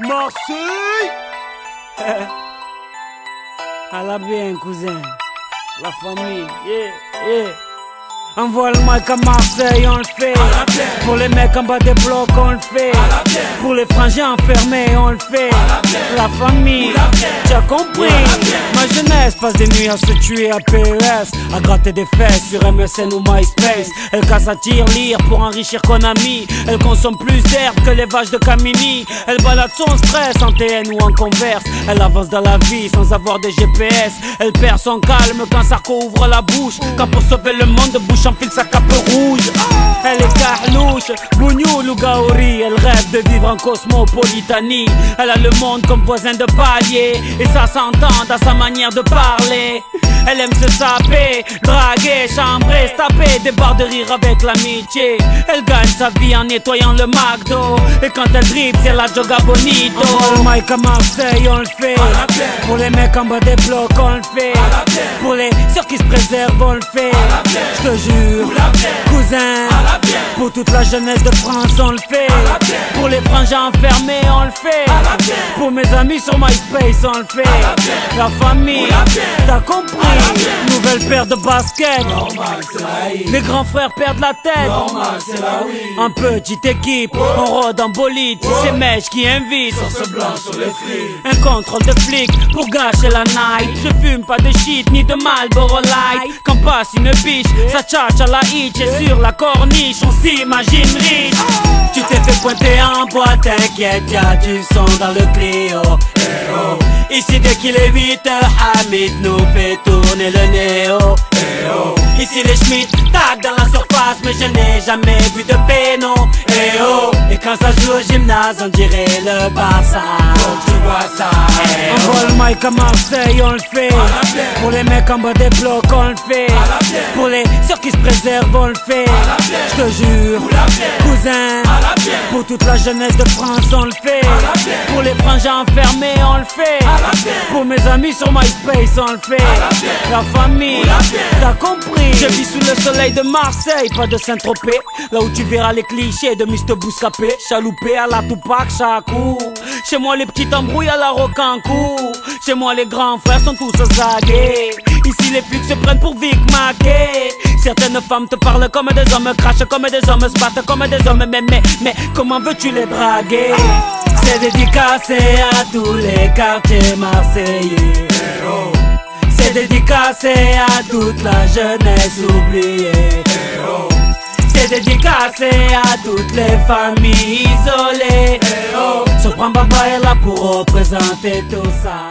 Marseille. À la bien, cousin. La famille, yeah. Envoie le mic à Marseille, on le fait. Pour les mecs en bas des blocs, on le fait. Pour les frangins enfermés, on le fait. La famille, tu as compris. Ma jeunesse passe des nuits à se tuer à PES, à gratter des fesses sur MSN ou MySpace. Elle casse à tir-lire pour enrichir Konami. Elle consomme plus d'herbe que les vaches de Camini. Elle balade son stress en TN ou en Converse. Elle avance dans la vie sans avoir de GPS. Elle perd son calme quand Sarko ouvre la bouche. Quand pour sauver le monde, bouche enfile sa cape rouge. Elle est carlouche, bougnoul ou gaori. Elle rêve de vivre en cosmopolitanie. Elle a le monde comme voisin de palier, et ça s'entend dans sa manière de parler. Elle aime se saper, draguer, chambrer, se taper des barres de rire avec l'amitié. Elle gagne sa vie en nettoyant le McDo, et quand elle dribble c'est la joga bonito. On le mic à Marseille, on le fait. Pour les mecs en bas des blocs, on le fait. Pour les sœurs qui se préservent, on le fait. Je te jure, cousin, pour toute la jeunesse de France, on le fait. Pour les frangins enfermés, on le fait. Pour mes amis sur MySpace, on le fait. La famille, t'as compris. Nouvelle paire de baskets. Les grands frères perdent la tête. En petite équipe, on rôde en bolide. C'est Mèche qui invite. Un contrôle de flic pour gâcher la night. Je fume pas de shit ni de Marlboro Light. Quand passe une biche, ça tchatche à la hitch. Et sur la corniche, on s'imagine riche. Tu t'es fait pointer en boîte, t'inquiète, y'a du son dans le Clio. Ici dès qu'il est 8h, Hamid nous fait tourner le néo. Ici les Schmitt tac dans la surface, mais je n'ai jamais vu de péno. Et quand ça joue au gymnase, on dirait le Barça. Tu vois ça. Envoie le mic à Marseille, on le fait. Pour les mecs en bas des blocs, on le fait. Pour les sœurs qui se préservent, on le fait. Je te jure, cousin, pour toute la jeunesse de France, on le fait. Pour les frangins enfermés, on le fait. Pour mes amis sur MySpace, on le fait. La famille, t'as compris. Je vis sous le soleil de Marseille, pas de Saint-Tropez. Là où tu verras les clichés de Mr. Bouscapé. Chaloupé à la Tupac, Chakou. Chez moi les petites embrouilles à la Rocancourt. Chez moi les grands frères sont tous zagués. Ici les flics se prennent pour Vic Mackey. Certaines femmes te parlent comme des hommes, crachent comme des hommes, se battent comme des hommes. Mais comment veux-tu les draguer? C'est dédicacé à tous les quartiers marseillais. C'est dédicacé à toute la jeunesse oubliée. C'est dédicacé à toutes les familles isolées. Sopran Baba est là pour représenter tout ça.